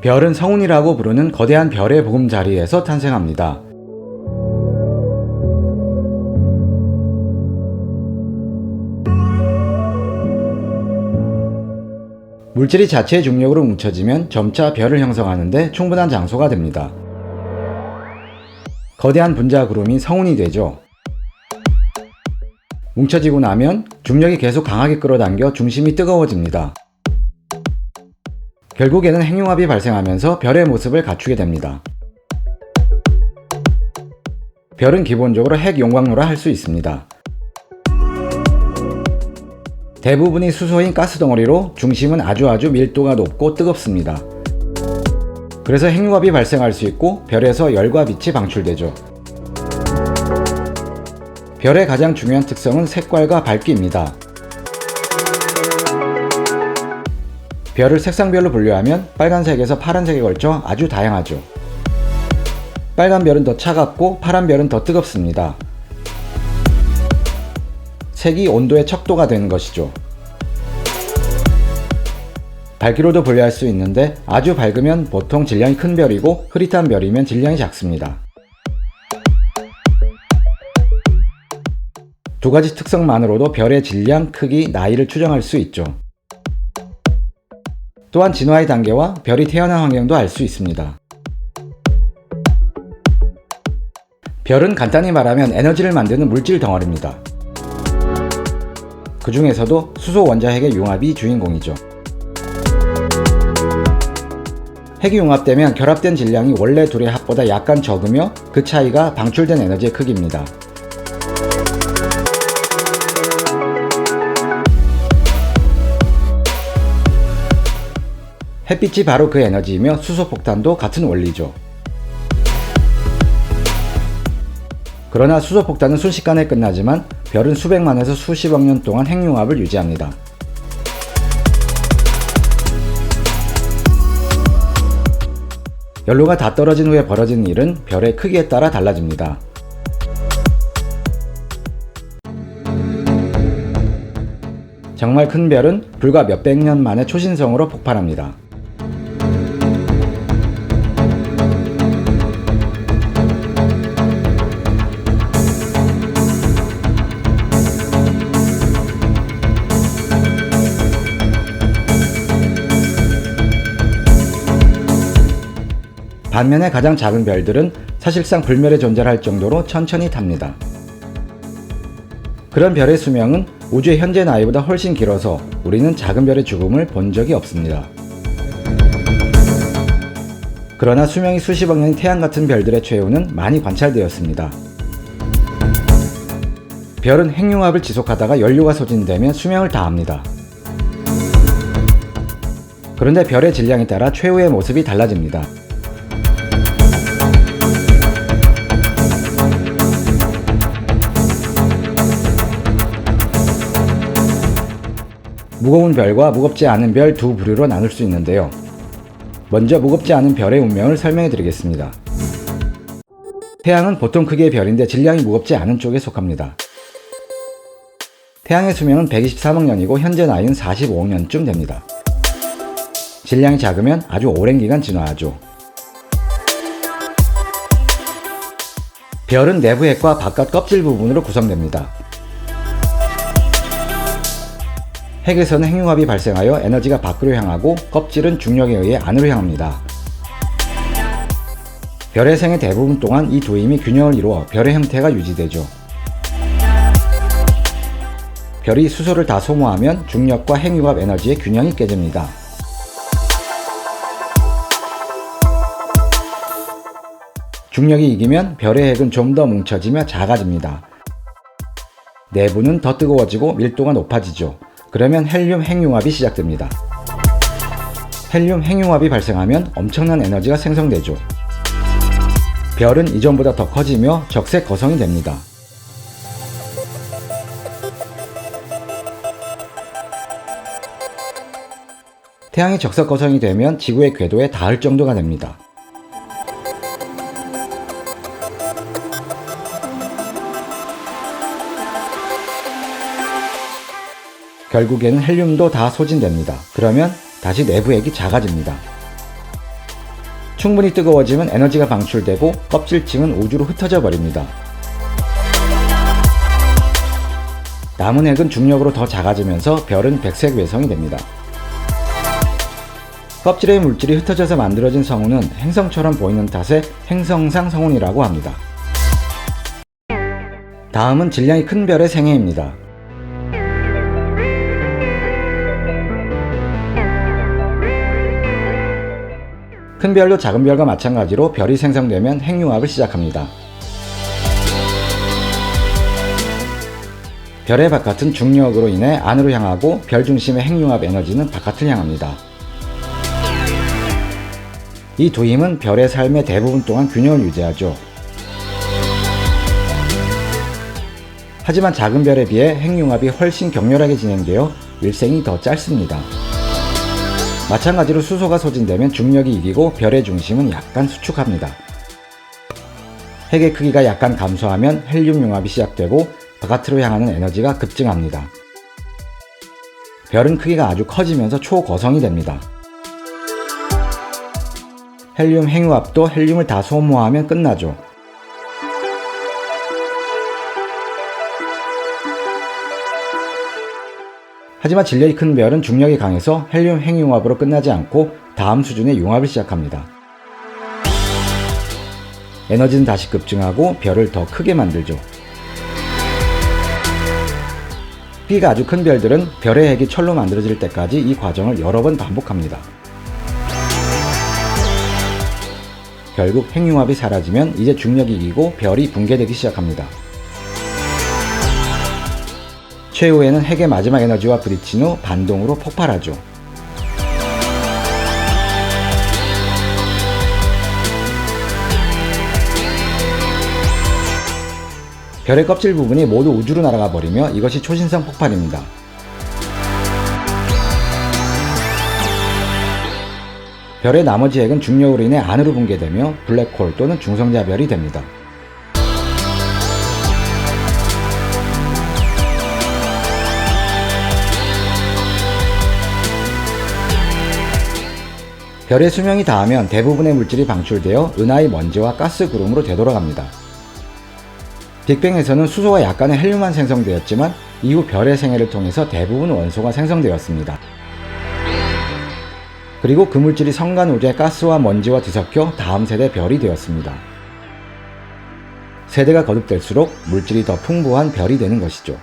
별은 성운이라고 부르는 거대한 별의 보금자리에서 탄생합니다. 물질이 자체의 중력으로 뭉쳐지면 점차 별을 형성하는데 충분한 장소가 됩니다. 거대한 분자 구름이 성운이 되죠. 뭉쳐지고 나면 중력이 계속 강하게 끌어당겨 중심이 뜨거워집니다. 결국에는 핵융합이 발생하면서 별의 모습을 갖추게 됩니다. 별은 기본적으로 핵용광로라 할 수 있습니다. 대부분이 수소인 가스덩어리로 중심은 아주 밀도가 높고 뜨겁습니다. 그래서 핵융합이 발생할 수 있고 별에서 열과 빛이 방출되죠. 별의 가장 중요한 특성은 색깔과 밝기입니다. 별을 색상별로 분류하면 빨간색에서 파란색에 걸쳐 아주 다양하죠. 빨간 별은 더 차갑고 파란 별은 더 뜨겁습니다. 색이 온도의 척도가 되는 것이죠. 밝기로도 분류할 수 있는데 아주 밝으면 보통 질량이 큰 별이고 흐릿한 별이면 질량이 작습니다. 두 가지 특성만으로도 별의 질량, 크기, 나이를 추정할 수 있죠. 또한 진화의 단계와 별이 태어난 환경도 알 수 있습니다. 별은 간단히 말하면 에너지를 만드는 물질 덩어리입니다. 그 중에서도 수소 원자 핵의 융합이 주인공이죠. 핵이 융합되면 결합된 질량이 원래 둘의 합보다 약간 적으며 그 차이가 방출된 에너지의 크기입니다. 햇빛이 바로 그 에너지이며 수소폭탄도 같은 원리죠. 그러나 수소폭탄은 순식간에 끝나지만 별은 수백만에서 수십억 년 동안 핵융합을 유지합니다. 연료가 다 떨어진 후에 벌어지는 일은 별의 크기에 따라 달라집니다. 정말 큰 별은 불과 몇백 년 만에 초신성으로 폭발합니다. 반면에 가장 작은 별들은 사실상 불멸에 존재할 정도로 천천히 탑니다. 그런 별의 수명은 우주의 현재 나이보다 훨씬 길어서 우리는 작은 별의 죽음을 본 적이 없습니다. 그러나 수명이 수십억 년인 태양 같은 별들의 최후는 많이 관찰되었습니다. 별은 핵융합을 지속하다가 연료가 소진되면 수명을 다합니다. 그런데 별의 질량에 따라 최후의 모습이 달라집니다. 무거운 별과 무겁지 않은 별 두 부류로 나눌 수 있는데요. 먼저 무겁지 않은 별의 운명을 설명해 드리겠습니다. 태양은 보통 크기의 별인데 질량이 무겁지 않은 쪽에 속합니다. 태양의 수명은 123억 년이고 현재 나이는 45억 년쯤 됩니다. 질량이 작으면 아주 오랜 기간 진화하죠. 별은 내부 핵과 바깥 껍질 부분으로 구성됩니다. 핵에서는 핵융합이 발생하여 에너지가 밖으로 향하고 껍질은 중력에 의해 안으로 향합니다. 별의 생애 대부분 동안 이 두 힘이 균형을 이루어 별의 형태가 유지되죠. 별이 수소를 다 소모하면 중력과 핵융합 에너지의 균형이 깨집니다. 중력이 이기면 별의 핵은 좀 더 뭉쳐지며 작아집니다. 내부는 더 뜨거워지고 밀도가 높아지죠. 그러면 헬륨 핵융합이 시작됩니다. 헬륨 핵융합이 발생하면 엄청난 에너지가 생성되죠. 별은 이전보다 더 커지며 적색 거성이 됩니다. 태양이 적색 거성이 되면 지구의 궤도에 닿을 정도가 됩니다. 결국에는 헬륨도 다 소진됩니다. 그러면 다시 내부 핵이 작아집니다. 충분히 뜨거워지면 에너지가 방출되고 껍질층은 우주로 흩어져 버립니다. 남은 핵은 중력으로 더 작아지면서 별은 백색 외성이 됩니다. 껍질의 물질이 흩어져서 만들어진 성운은 행성처럼 보이는 탓에 행성상 성운이라고 합니다. 다음은 질량이 큰 별의 생애입니다. 큰 별도 작은 별과 마찬가지로 별이 생성되면 핵융합을 시작합니다. 별의 바깥은 중력으로 인해 안으로 향하고 별 중심의 핵융합 에너지는 바깥을 향합니다. 이 두 힘은 별의 삶의 대부분 동안 균형을 유지하죠. 하지만 작은 별에 비해 핵융합이 훨씬 격렬하게 진행되어 일생이 더 짧습니다. 마찬가지로 수소가 소진되면 중력이 이기고 별의 중심은 약간 수축합니다. 핵의 크기가 약간 감소하면 헬륨 융합이 시작되고 바깥으로 향하는 에너지가 급증합니다. 별은 크기가 아주 커지면서 초거성이 됩니다. 헬륨 핵융합도 헬륨을 다 소모하면 끝나죠. 하지만 질량이 큰 별은 중력이 강해서 헬륨 핵융합으로 끝나지 않고 다음 수준의 융합을 시작합니다. 에너지는 다시 급증하고 별을 더 크게 만들죠. 크기가 아주 큰 별들은 별의 핵이 철로 만들어질 때까지 이 과정을 여러 번 반복합니다. 결국 핵융합이 사라지면 이제 중력이 이기고 별이 붕괴되기 시작합니다. 최후에는 핵의 마지막 에너지와 부딪힌 후 반동으로 폭발하죠. 별의 껍질 부분이 모두 우주로 날아가 버리며 이것이 초신성 폭발입니다. 별의 나머지 핵은 중력으로 인해 안으로 붕괴되며 블랙홀 또는 중성자별이 됩니다. 별의 수명이 다하면 대부분의 물질이 방출되어 은하의 먼지와 가스 구름으로 되돌아갑니다. 빅뱅에서는 수소와 약간의 헬륨만 생성되었지만 이후 별의 생애를 통해서 대부분 원소가 생성되었습니다. 그리고 그 물질이 성간 우주의 가스와 먼지와 뒤섞여 다음 세대 별이 되었습니다. 세대가 거듭될수록 물질이 더 풍부한 별이 되는 것이죠.